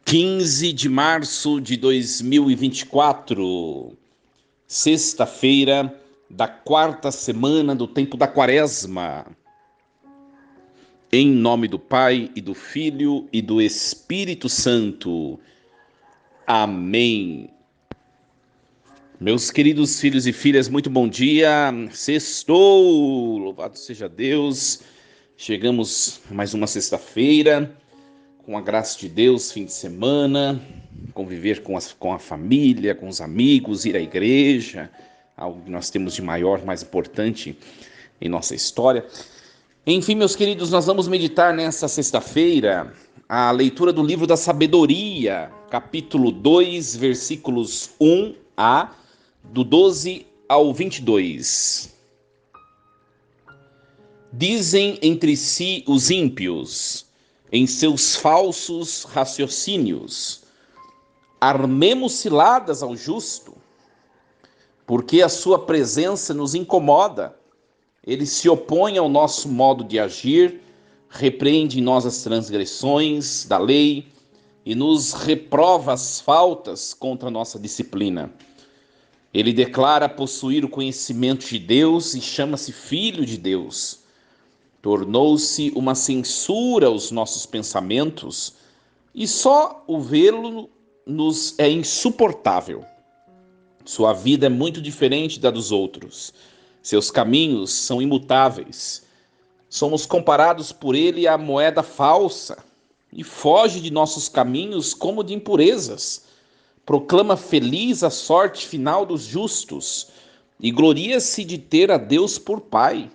15 de março de 2024, sexta-feira da quarta semana do tempo da Quaresma. Em nome do Pai, e do Filho, e do Espírito Santo. Amém. Meus queridos filhos e filhas, muito bom dia. Sextou, louvado seja Deus. Chegamos a mais uma sexta-feira, com a graça de Deus, fim de semana, conviver com a família, com os amigos, ir à igreja, algo que nós temos de maior, mais importante em nossa história. Enfim, meus queridos, nós vamos meditar nessa sexta-feira a leitura do livro da Sabedoria, capítulo 2, versículos 1a, do 12 ao 22. Dizem entre si os ímpios, em seus falsos raciocínios: armemos ciladas ao justo, porque a sua presença nos incomoda. Ele se opõe ao nosso modo de agir, repreende em nós as transgressões da lei e nos reprova as faltas contra a nossa disciplina. Ele declara possuir o conhecimento de Deus e chama-se Filho de Deus. Tornou-se uma censura aos nossos pensamentos e só o vê-lo nos é insuportável. Sua vida é muito diferente da dos outros. Seus caminhos são imutáveis. Somos comparados por ele à moeda falsa e foge de nossos caminhos como de impurezas. Proclama feliz a sorte final dos justos e gloria-se de ter a Deus por Pai.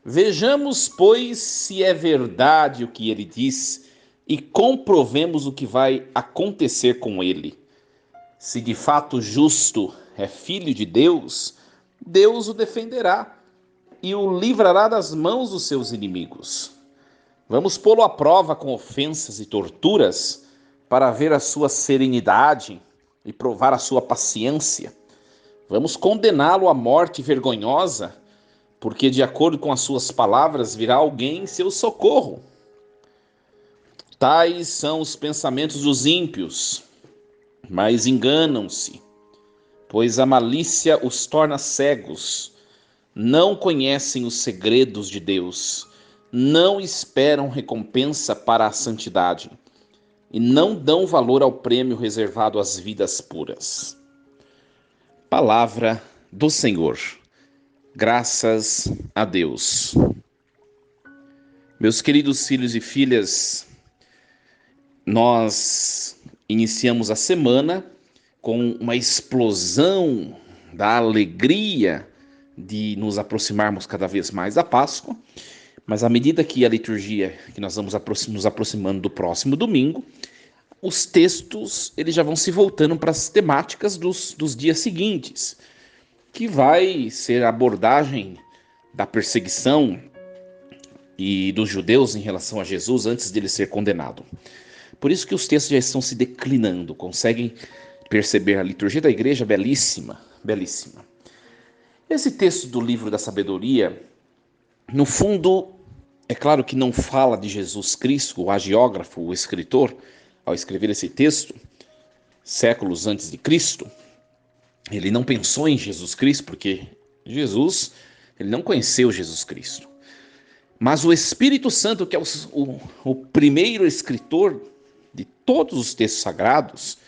Vejamos, pois, se é verdade o que ele diz e comprovemos o que vai acontecer com ele. Se de fato justo é filho de Deus, Deus o defenderá e o livrará das mãos dos seus inimigos. Vamos pô-lo à prova com ofensas e torturas para ver a sua serenidade e provar a sua paciência. Vamos condená-lo à morte vergonhosa, porque de acordo com as suas palavras virá alguém em seu socorro. Tais são os pensamentos dos ímpios, mas enganam-se, pois a malícia os torna cegos. Não conhecem os segredos de Deus, não esperam recompensa para a santidade e não dão valor ao prêmio reservado às vidas puras. Palavra do Senhor. Graças a Deus. Meus queridos filhos e filhas, nós iniciamos a semana com uma explosão da alegria de nos aproximarmos cada vez mais da Páscoa, mas à medida que a liturgia, que nós vamos nos aproximando do próximo domingo, os textos eles já vão se voltando para as temáticas dos dias seguintes, que vai ser a abordagem da perseguição e dos judeus em relação a Jesus antes dele ser condenado. Por isso que os textos já estão se declinando, conseguem perceber a liturgia da igreja belíssima, belíssima. Esse texto do livro da Sabedoria, no fundo, é claro que não fala de Jesus Cristo, o hagiógrafo, o escritor, ao escrever esse texto, séculos antes de Cristo, ele não pensou em Jesus Cristo, porque ele não conheceu Jesus Cristo. Mas o Espírito Santo, que é o primeiro escritor de todos os textos sagrados,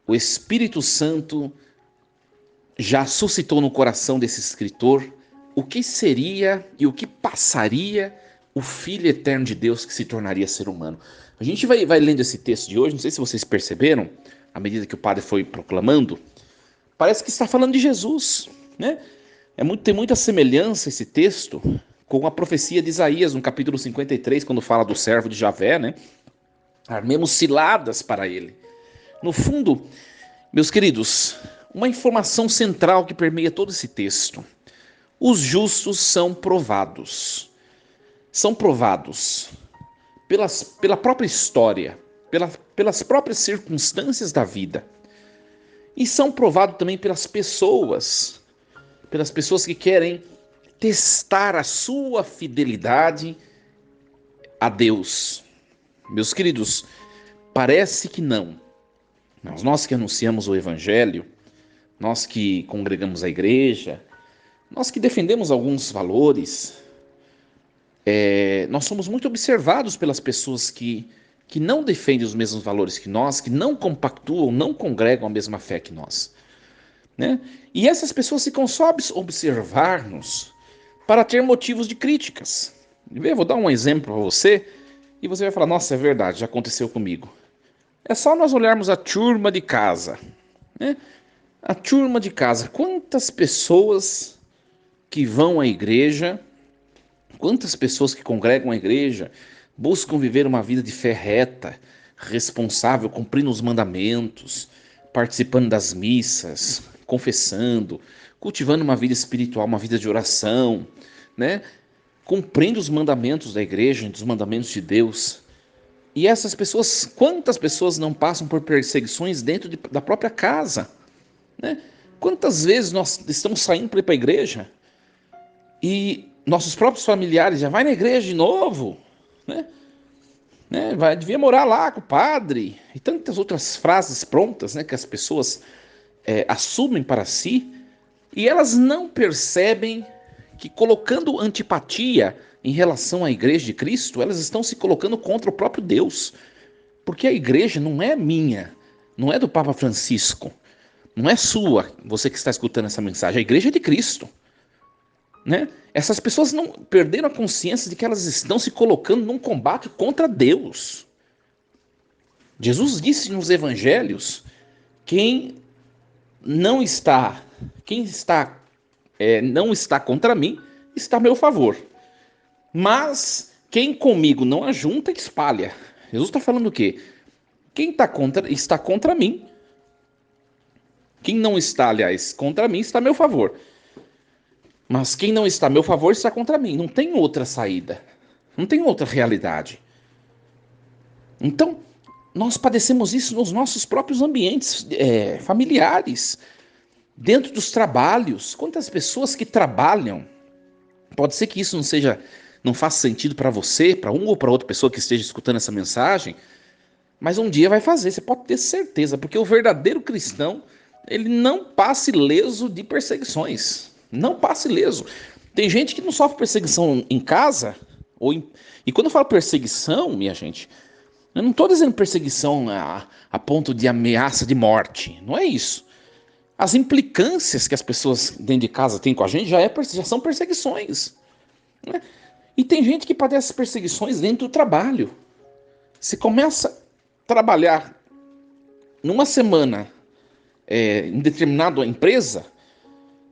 o Espírito Santo já suscitou no coração desse escritor o que seria e o que passaria o Filho Eterno de Deus que se tornaria ser humano. A gente vai lendo esse texto de hoje, não sei se vocês perceberam, à medida que o padre foi proclamando, parece que está falando de Jesus, né? Tem muita semelhança esse texto com a profecia de Isaías, no capítulo 53, quando fala do servo de Javé, né? Armemos ciladas para ele. No fundo, meus queridos, uma informação central que permeia todo esse texto: os justos são provados. São provados pela própria história, pelas próprias circunstâncias da vida. E são provados também pelas pessoas que querem testar a sua fidelidade a Deus? Meus queridos, parece que não. Mas nós que anunciamos o Evangelho, nós que congregamos a igreja, nós que defendemos alguns valores, nós somos muito observados pelas pessoas que não defendem os mesmos valores que nós, que não compactuam, não congregam a mesma fé que nós, né? E essas pessoas ficam só observar-nos para ter motivos de críticas. Eu vou dar um exemplo para você e você vai falar: nossa, é verdade, já aconteceu comigo. É só nós olharmos a turma de casa, né? A turma de casa, quantas pessoas que vão à igreja, quantas pessoas que congregam a igreja, buscam viver uma vida de fé reta, responsável, cumprindo os mandamentos, participando das missas, confessando, cultivando uma vida espiritual, uma vida de oração, né? Cumprindo os mandamentos da igreja, dos mandamentos de Deus. E essas pessoas, quantas pessoas não passam por perseguições dentro da própria casa, né? Quantas vezes nós estamos saindo para ir para a igreja e nossos próprios familiares já vai na igreja de novo, né? Devia morar lá com o padre, e tantas outras frases prontas, né, que as pessoas assumem para si, e elas não percebem que, colocando antipatia em relação à igreja de Cristo, elas estão se colocando contra o próprio Deus, porque a igreja não é minha, não é do Papa Francisco, não é sua, você que está escutando essa mensagem, a igreja é de Cristo, né? Essas pessoas não perderam a consciência de que elas estão se colocando num combate contra Deus. Jesus disse nos evangelhos: quem não está, não está contra mim, está a meu favor. Mas quem comigo não ajunta, espalha. Jesus está falando o quê? Quem está contra mim. Quem não está, aliás, contra mim, está a meu favor. Mas quem não está a meu favor está contra mim. Não tem outra saída. Não tem outra realidade. Então, nós padecemos isso nos nossos próprios ambientes familiares, dentro dos trabalhos. Quantas pessoas que trabalham, pode ser que isso não faça sentido para você, para uma ou para outra pessoa que esteja escutando essa mensagem, mas um dia vai fazer, você pode ter certeza, porque o verdadeiro cristão, ele não passa ileso de perseguições, não passa ileso. Tem gente que não sofre perseguição em casa, e quando eu falo perseguição, minha gente, eu não estou dizendo perseguição a ponto de ameaça de morte, não é isso. As implicâncias que as pessoas dentro de casa têm com a gente já são perseguições, né? E tem gente que padece perseguições dentro do trabalho. Você começa a trabalhar numa semana em determinada empresa,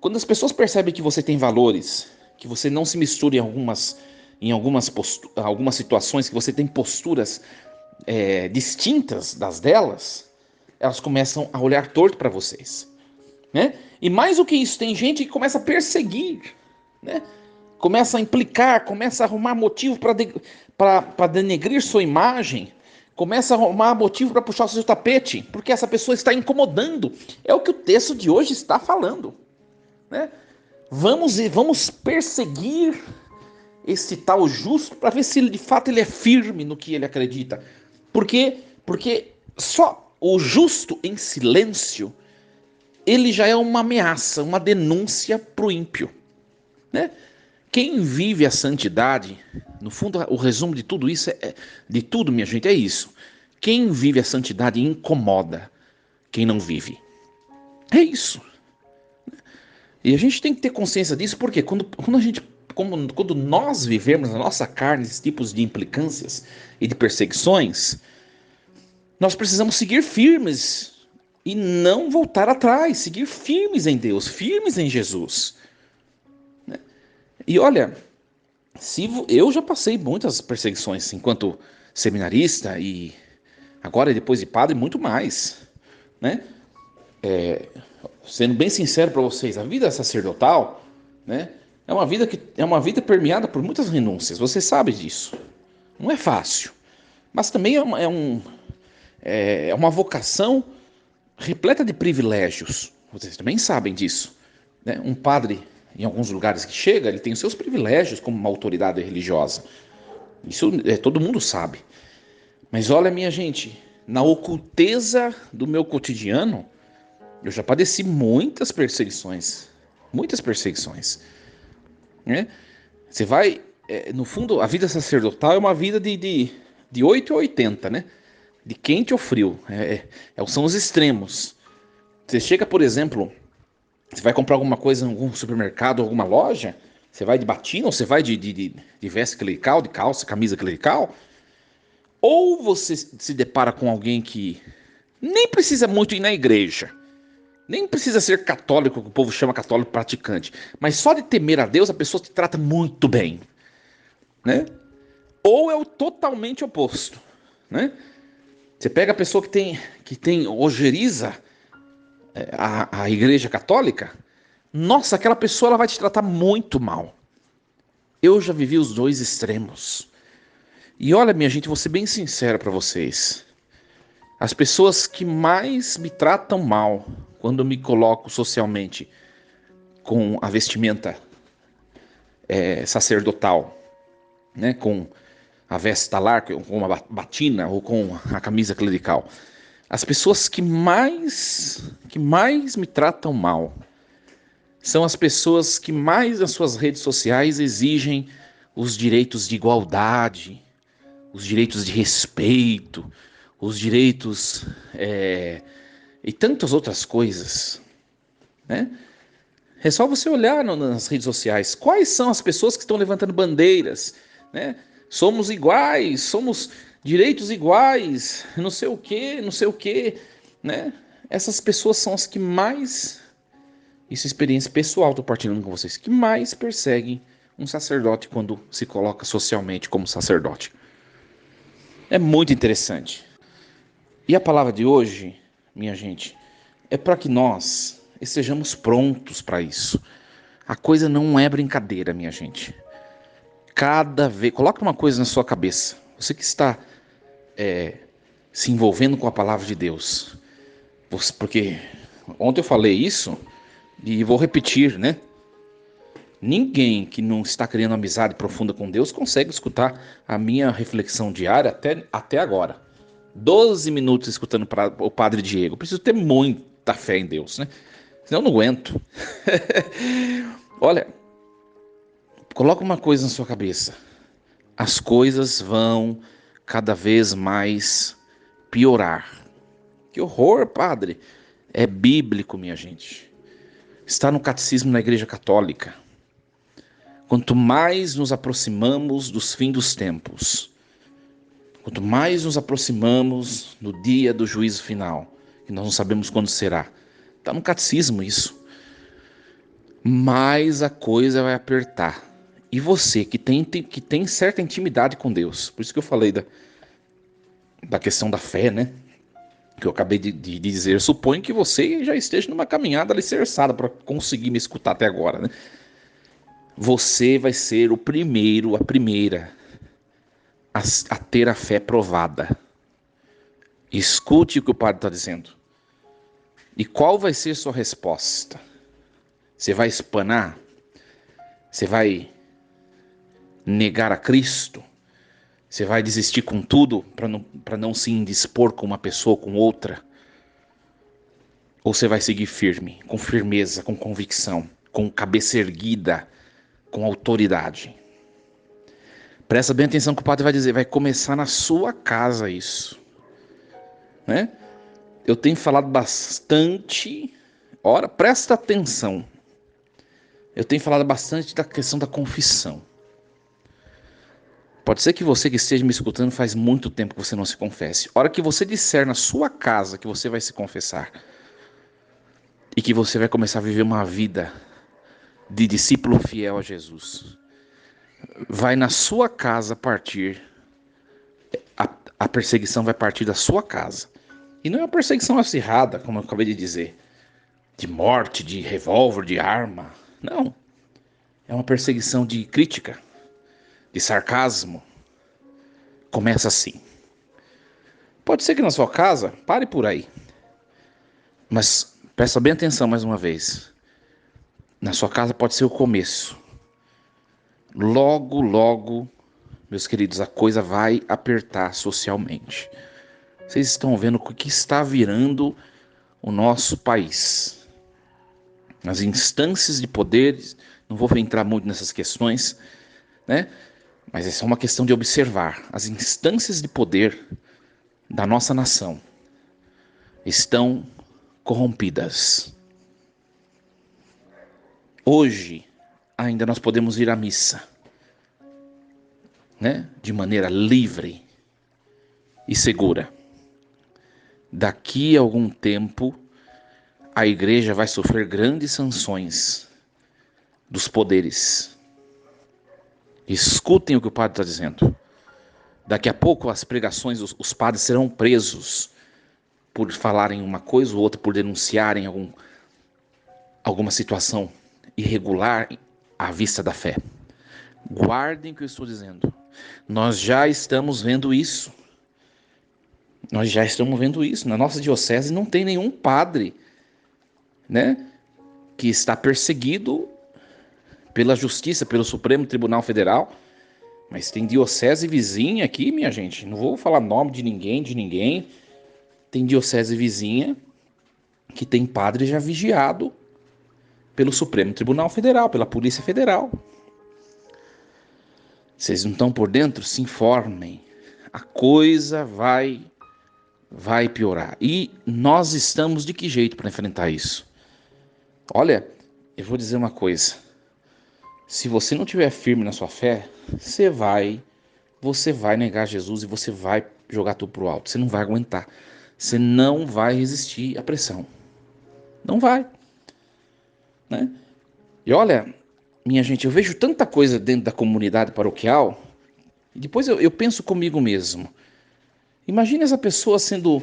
quando as pessoas percebem que você tem valores, que você não se mistura em algumas situações, que você tem posturas distintas das delas, elas começam a olhar torto para vocês, né? E mais do que isso, tem gente que começa a perseguir, né? Começa a implicar, começa a arrumar motivo para denegrir sua imagem, começa a arrumar motivo para puxar o seu tapete, porque essa pessoa está incomodando. É o que o texto de hoje está falando, né? Vamos perseguir esse tal justo para ver se de fato ele é firme no que ele acredita. Porque só o justo em silêncio, ele já é uma ameaça, uma denúncia para o ímpio, né? Quem vive a santidade, no fundo, o resumo de tudo isso, de tudo, minha gente, é isso. Quem vive a santidade incomoda quem não vive. É isso. E a gente tem que ter consciência disso, porque quando nós vivemos na nossa carne esses tipos de implicâncias e de perseguições, nós precisamos seguir firmes e não voltar atrás, seguir firmes em Deus, firmes em Jesus. E olha, eu já passei muitas perseguições enquanto seminarista e agora depois de padre, muito mais, né? Sendo bem sincero para vocês, a vida sacerdotal, né, é uma vida permeada por muitas renúncias. Você sabe disso. Não é fácil, mas também é uma vocação repleta de privilégios. Vocês também sabem disso, né? Um padre, em alguns lugares que chega, ele tem os seus privilégios como uma autoridade religiosa. Isso todo mundo sabe. Mas olha, minha gente, na oculteza do meu cotidiano, eu já padeci muitas perseguições. Muitas perseguições. Né? Você vai. No fundo, a vida sacerdotal é uma vida de 8 a 80, né? De quente ou frio. São os extremos. Você chega, por exemplo, você vai comprar alguma coisa em algum supermercado, alguma loja, você vai de batina ou você vai de veste clerical, de calça, camisa clerical, ou você se depara com alguém que nem precisa muito ir na igreja, nem precisa ser católico, que o povo chama católico praticante, mas só de temer a Deus a pessoa te trata muito bem, né? Ou é o totalmente oposto, né? Você pega a pessoa que tem ojeriza a igreja católica, nossa, aquela pessoa ela vai te tratar muito mal. Eu já vivi os dois extremos. E olha, minha gente, vou ser bem sincero para vocês. As pessoas que mais me tratam mal quando eu me coloco socialmente com a vestimenta sacerdotal, né, com a veste talar, com a batina ou com a camisa clerical, as pessoas que mais me tratam mal são as pessoas que mais nas suas redes sociais exigem os direitos de igualdade, os direitos de respeito, os direitos e tantas outras coisas, né? É só você olhar nas redes sociais. Quais são as pessoas que estão levantando bandeiras, né? Somos iguais, somos direitos iguais, não sei o quê, não sei o quê, né? Essas pessoas são as que mais, isso é experiência pessoal, estou partilhando com vocês, que mais perseguem um sacerdote quando se coloca socialmente como sacerdote. É muito interessante. E a palavra de hoje, minha gente, é para que nós estejamos prontos para isso. A coisa não é brincadeira, minha gente. Cada vez. Coloca uma coisa na sua cabeça. Você que está se envolvendo com a palavra de Deus. Porque ontem eu falei isso e vou repetir, né? Ninguém que não está criando amizade profunda com Deus consegue escutar a minha reflexão diária até agora. 12 minutos escutando o Padre Diego. Preciso ter muita fé em Deus, né? Senão eu não aguento. Olha, coloca uma coisa na sua cabeça. As coisas vão cada vez mais piorar. Que horror, padre. É bíblico, minha gente. Está no catecismo da Igreja Católica. Quanto mais nos aproximamos dos fins dos tempos, quanto mais nos aproximamos do dia do juízo final, que nós não sabemos quando será, está no catecismo isso, mais a coisa vai apertar. E você que tem certa intimidade com Deus, por isso que eu falei da questão da fé, né? Que eu acabei de dizer, suponho que você já esteja numa caminhada alicerçada para conseguir me escutar até agora, né? Você vai ser o primeiro, a primeira a ter a fé provada. Escute o que o padre está dizendo. E qual vai ser sua resposta? Você vai espanar? Você vai negar a Cristo? Você vai desistir com tudo para não se indispor com uma pessoa ou com outra? Ou você vai seguir firme, com firmeza, com convicção, com cabeça erguida, com autoridade? Presta bem atenção que o padre vai dizer, vai começar na sua casa isso, né? Eu tenho falado bastante, ora, presta atenção. Eu tenho falado bastante da questão da confissão. Pode ser que você que esteja me escutando faz muito tempo que você não se confesse. A hora que você disser na sua casa que você vai se confessar e que você vai começar a viver uma vida de discípulo fiel a Jesus, vai na sua casa partir, a perseguição vai partir da sua casa. E não é uma perseguição acirrada, como eu acabei de dizer, de morte, de revólver, de arma. Não. É uma perseguição de crítica, de sarcasmo. Começa assim. Pode ser que na sua casa, pare por aí. Mas presta bem atenção mais uma vez. Na sua casa pode ser o começo. Logo, logo, meus queridos, a coisa vai apertar socialmente. Vocês estão vendo o que está virando o nosso país. As instâncias de poder, não vou entrar muito nessas questões, né? Mas essa é uma questão de observar. As instâncias de poder da nossa nação estão corrompidas. Hoje, ainda nós podemos ir à missa, né? De maneira livre e segura. Daqui a algum tempo, a igreja vai sofrer grandes sanções dos poderes. Escutem o que o padre está dizendo. Daqui a pouco as pregações, os padres serão presos por falarem uma coisa ou outra, por denunciarem alguma situação irregular à vista da fé. Guardem o que eu estou dizendo. Nós já estamos vendo isso. Na nossa diocese não tem nenhum padre, né, que está perseguido pela Justiça, pelo Supremo Tribunal Federal. Mas tem diocese vizinha aqui, minha gente. Não vou falar nome de ninguém. Tem diocese vizinha que tem padre já vigiado pelo Supremo Tribunal Federal, pela Polícia Federal. Vocês não estão por dentro? Se informem. A coisa vai piorar. E nós estamos de que jeito para enfrentar isso? Olha, eu vou dizer uma coisa. Se você não estiver firme na sua fé, você vai negar Jesus e você vai jogar tudo pro alto. Você não vai aguentar. Você não vai resistir à pressão. Não vai. Né? E olha, minha gente, eu vejo tanta coisa dentro da comunidade paroquial e depois eu penso comigo mesmo. Imagina essa pessoa sendo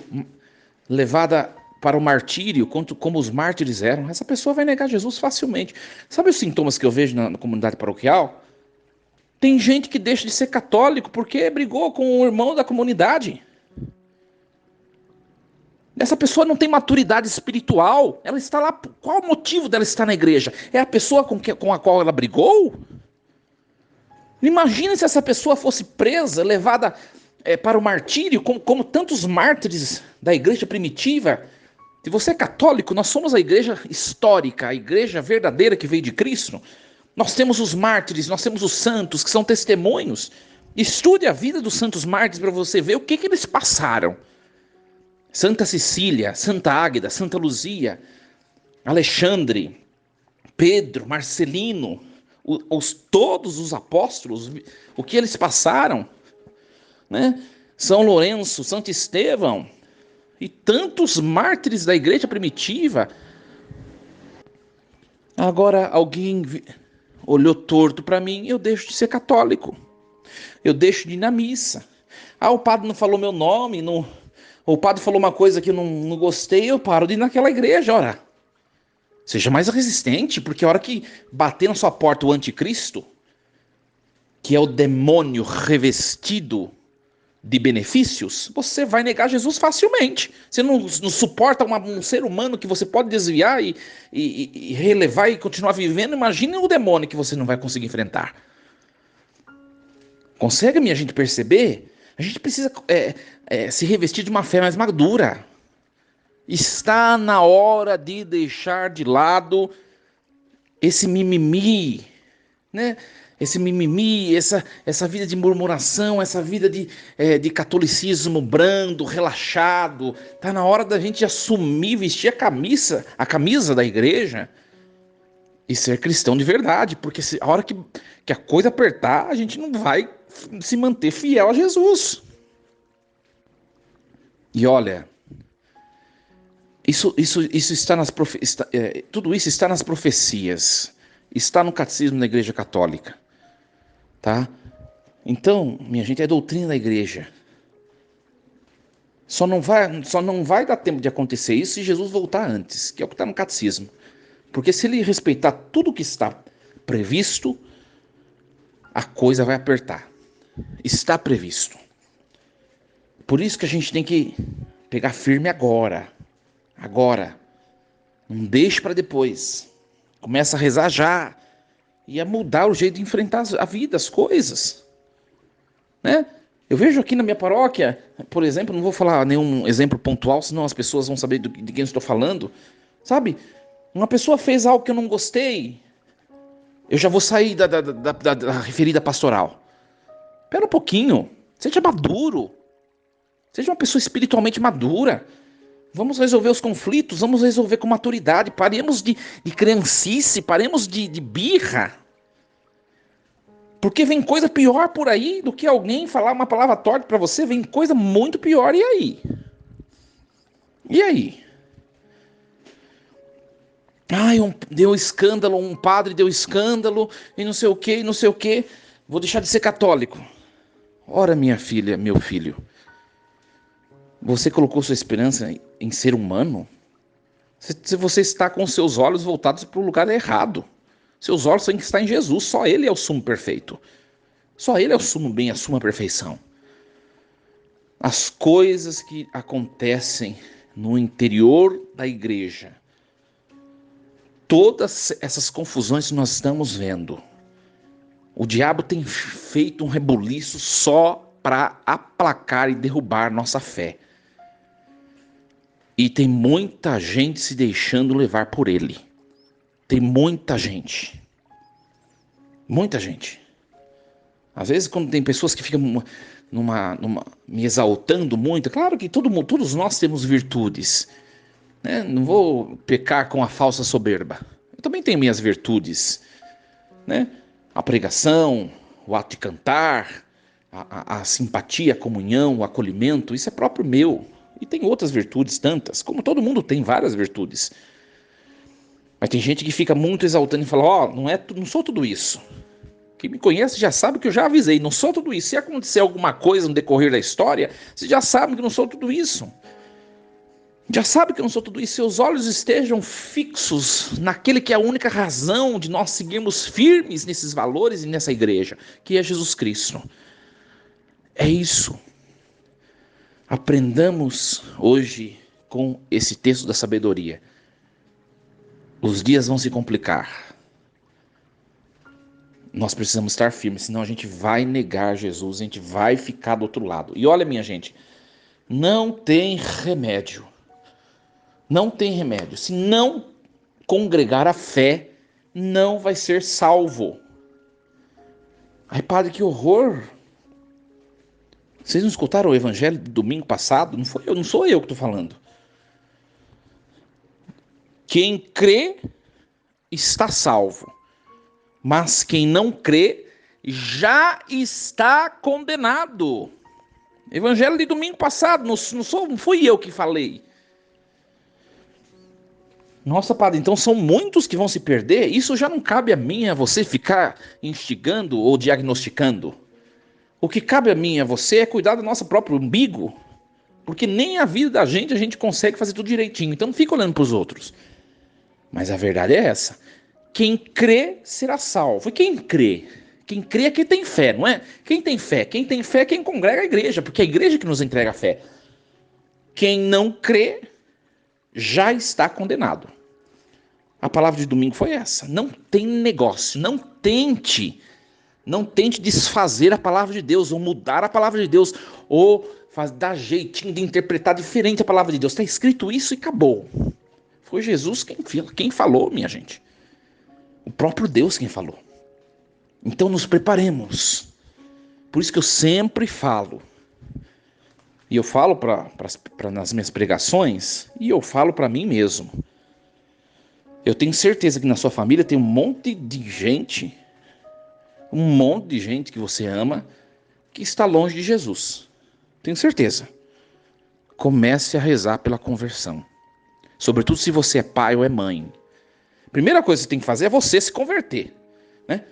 levada para o martírio, como os mártires eram. Essa pessoa vai negar Jesus facilmente. Sabe os sintomas que eu vejo na comunidade paroquial? Tem gente que deixa de ser católico porque brigou com o irmão da comunidade. Essa pessoa não tem maturidade espiritual. Ela está lá. Qual o motivo dela estar na igreja? É a pessoa com a qual ela brigou? Imagina se essa pessoa fosse presa, levada para o martírio, como tantos mártires da igreja primitiva. Se você é católico, nós somos a igreja histórica, a igreja verdadeira que veio de Cristo. Nós temos os mártires, nós temos os santos, que são testemunhos. Estude a vida dos santos mártires para você ver o que eles passaram. Santa Cecília, Santa Águeda, Santa Luzia, Alexandre, Pedro, Marcelino, todos os apóstolos, o que eles passaram, né? São Lourenço, Santo Estevão e tantos mártires da igreja primitiva. Agora alguém olhou torto para mim, eu deixo de ser católico. Eu deixo de ir na missa. O padre não falou meu nome, o padre falou uma coisa que eu não gostei, eu paro de ir naquela igreja, ora. Seja mais resistente, porque a hora que bater na sua porta o anticristo, que é o demônio revestido de benefícios, você vai negar Jesus facilmente. Você não suporta um ser humano que você pode desviar e relevar e continuar vivendo. Imagine o demônio que você não vai conseguir enfrentar. Consegue, minha gente, perceber? A gente precisa se revestir de uma fé mais madura. Está na hora de deixar de lado esse mimimi, né? Esse mimimi, essa vida de murmuração, essa vida de catolicismo brando, relaxado. Está na hora da gente assumir, vestir a camisa da igreja e ser cristão de verdade. Porque a hora que a coisa apertar, a gente não vai se manter fiel a Jesus. E olha, isso está tudo isso está nas profecias, está no catecismo da Igreja Católica, tá? Então, minha gente, é doutrina da igreja. Só não vai dar tempo de acontecer isso se Jesus voltar antes, que é o que está no catecismo. Porque se ele respeitar tudo que está previsto, a coisa vai apertar. Está previsto. Por isso que a gente tem que pegar firme agora. Não deixe para depois. Começa a rezar já. E a mudar o jeito de enfrentar a vida, as coisas. né? Eu vejo aqui na minha paróquia, por exemplo, não vou falar nenhum exemplo pontual, senão as pessoas vão saber de quem eu estou falando, sabe? Uma pessoa fez algo que eu não gostei, eu já vou sair da referida pastoral. Espera um pouquinho, seja maduro, seja uma pessoa espiritualmente madura. Vamos resolver os conflitos, vamos resolver com maturidade, paremos de criancice, paremos de birra. Porque vem coisa pior por aí do que alguém falar uma palavra torta para você, vem coisa muito pior, e aí? E aí? Ai, deu escândalo, um padre deu escândalo, e não sei o que, e não sei o que. Vou deixar de ser católico. Ora, minha filha, meu filho, você colocou sua esperança em ser humano? Se você está com seus olhos voltados para o lugar errado. Seus olhos têm que estar em Jesus, só Ele é o sumo perfeito. Só Ele é o sumo bem, a suma perfeição. As coisas que acontecem no interior da igreja, todas essas confusões que nós estamos vendo, o diabo tem feito um rebuliço só para aplacar e derrubar nossa fé. E tem muita gente se deixando levar por ele. Tem muita gente. Muita gente. Às vezes, quando tem pessoas que ficam me exaltando muito, claro que todos nós temos virtudes, né? Não vou pecar com a falsa soberba. Eu também tenho minhas virtudes, né? A pregação, o ato de cantar, a simpatia, a comunhão, o acolhimento, isso é próprio meu. E tem outras virtudes tantas, como todo mundo tem várias virtudes. Mas tem gente que fica muito exaltando e fala, não sou tudo isso. Quem me conhece já sabe que eu já avisei, não sou tudo isso. Se acontecer alguma coisa no decorrer da história, você já sabe que não sou tudo isso. Já sabe que eu não sou tudo isso. Seus olhos estejam fixos naquele que é a única razão de nós seguirmos firmes nesses valores e nessa igreja, que é Jesus Cristo. É isso. Aprendamos hoje com esse texto da sabedoria. Os dias vão se complicar. Nós precisamos estar firmes, senão a gente vai negar Jesus, a gente vai ficar do outro lado. E olha, minha gente, não tem remédio. Não tem remédio. Se não congregar a fé, não vai ser salvo. Ai, padre, que horror! Vocês não escutaram o evangelho do domingo passado? Não sou eu que estou falando. Quem crê está salvo, mas quem não crê já está condenado. Evangelho de domingo passado, não fui eu que falei. Nossa, padre, então são muitos que vão se perder? Isso já não cabe a mim, a você ficar instigando ou diagnosticando. O que cabe a mim e a você é cuidar do nosso próprio umbigo. Porque nem a vida da gente a gente consegue fazer tudo direitinho. Então não fica olhando para os outros. Mas a verdade é essa. Quem crê será salvo. E quem crê? Quem crê é quem tem fé, não é? Quem tem fé? Quem tem fé é quem congrega a igreja. Porque é a igreja que nos entrega a fé. Quem não crê já está condenado. A palavra de domingo foi essa. Não tem negócio. Não tente desfazer a palavra de Deus, ou mudar a palavra de Deus, ou dar jeitinho de interpretar diferente a palavra de Deus. Está escrito isso e acabou. Foi Jesus quem falou, minha gente. O próprio Deus quem falou. Então nos preparemos. Por isso que eu sempre falo. E eu falo nas minhas pregações, e eu falo para mim mesmo. Eu tenho certeza que na sua família tem um monte de gente que você ama, que está longe de Jesus. Tenho certeza. Comece a rezar pela conversão. Sobretudo se você é pai ou é mãe. Primeira coisa que você tem que fazer é você se converter, né?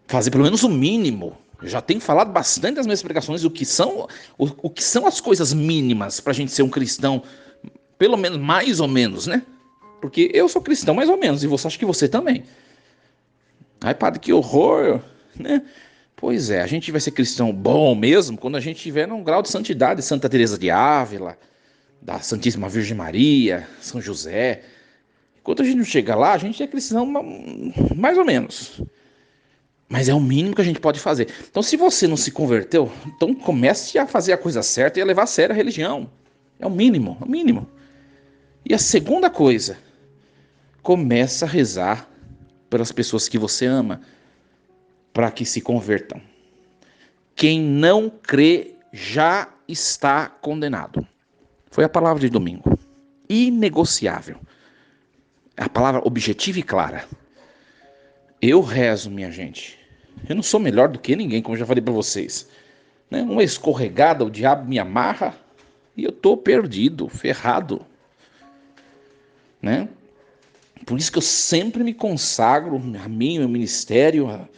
Fazer pelo menos o mínimo. Eu já tenho falado bastante das minhas pregações o que são as coisas mínimas para a gente ser um cristão, pelo menos, mais ou menos, né? Porque eu sou cristão mais ou menos, e você acha que você também. Ai, padre, que horror, né? Pois é, a gente vai ser cristão bom mesmo quando a gente estiver num grau de santidade, Santa Teresa de Ávila, da Santíssima Virgem Maria, São José. Enquanto a gente não chega lá, a gente é cristão mais ou menos. Mas é o mínimo que a gente pode fazer. Então, se você não se converteu, então comece a fazer a coisa certa e a levar a sério a religião. É o mínimo, é o mínimo. E a segunda coisa, começa a rezar pelas pessoas que você ama, para que se convertam. Quem não crê já está condenado. Foi a palavra de domingo. Inegociável. A palavra objetiva e clara. Eu rezo, minha gente. Eu não sou melhor do que ninguém, como eu já falei para vocês. Né? Uma escorregada, o diabo me amarra e eu tô perdido, ferrado. Né? Por isso que eu sempre me consagro a mim, meu ministério,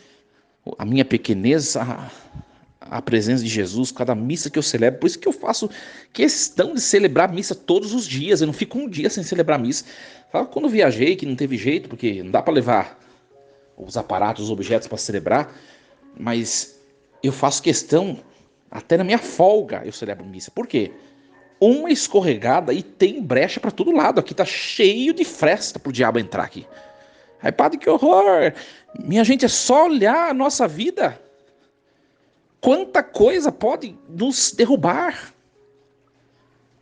a minha pequenez, a presença de Jesus, cada missa que eu celebro. Por isso que eu faço questão de celebrar a missa todos os dias. Eu não fico um dia sem celebrar a missa. Quando eu viajei, que não teve jeito, porque não dá para levar os aparatos, os objetos para celebrar, mas eu faço questão, até na minha folga eu celebro missa. Por quê? Uma escorregada e tem brecha para todo lado. Aqui tá cheio de fresta pro diabo entrar aqui. Aí, padre, que horror! Minha gente, é só olhar a nossa vida. Quanta coisa pode nos derrubar.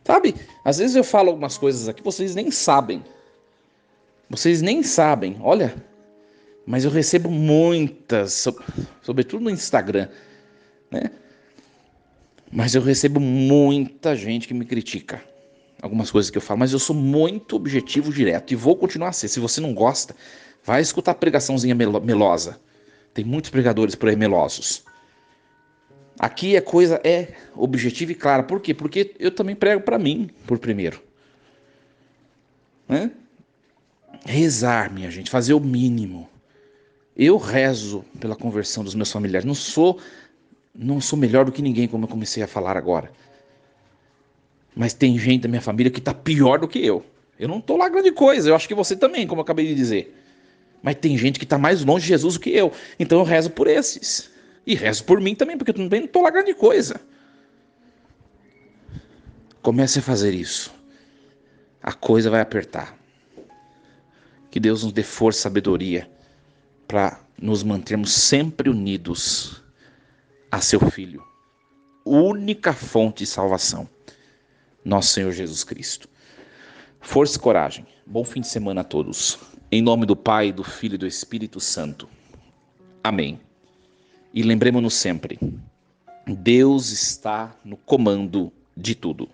Sabe? Às vezes eu falo algumas coisas aqui, vocês nem sabem. Vocês nem sabem. Olha, mas eu recebo muitas, sobretudo no Instagram, né? Mas eu recebo muita gente que me critica. Algumas coisas que eu falo, mas eu sou muito objetivo, direto, e vou continuar a ser. Se você não gosta, vai escutar pregaçãozinha melosa. Tem muitos pregadores por aí melosos. Aqui a coisa é objetiva e clara. Por quê? Porque eu também prego para mim, por primeiro. Né? Rezar, minha gente, fazer o mínimo. Eu rezo pela conversão dos meus familiares. Não sou melhor do que ninguém, como eu comecei a falar agora. Mas tem gente da minha família que está pior do que eu. Eu não estou lá grande coisa. Eu acho que você também, como eu acabei de dizer. Mas tem gente que está mais longe de Jesus do que eu. Então eu rezo por esses. E rezo por mim também, porque eu também não estou lá grande coisa. Comece a fazer isso. A coisa vai apertar. Que Deus nos dê força e sabedoria para nos mantermos sempre unidos a seu Filho. Única fonte de salvação. Nosso Senhor Jesus Cristo. Força e coragem. Bom fim de semana a todos. Em nome do Pai, do Filho e do Espírito Santo. Amém. E lembremos-nos sempre, Deus está no comando de tudo.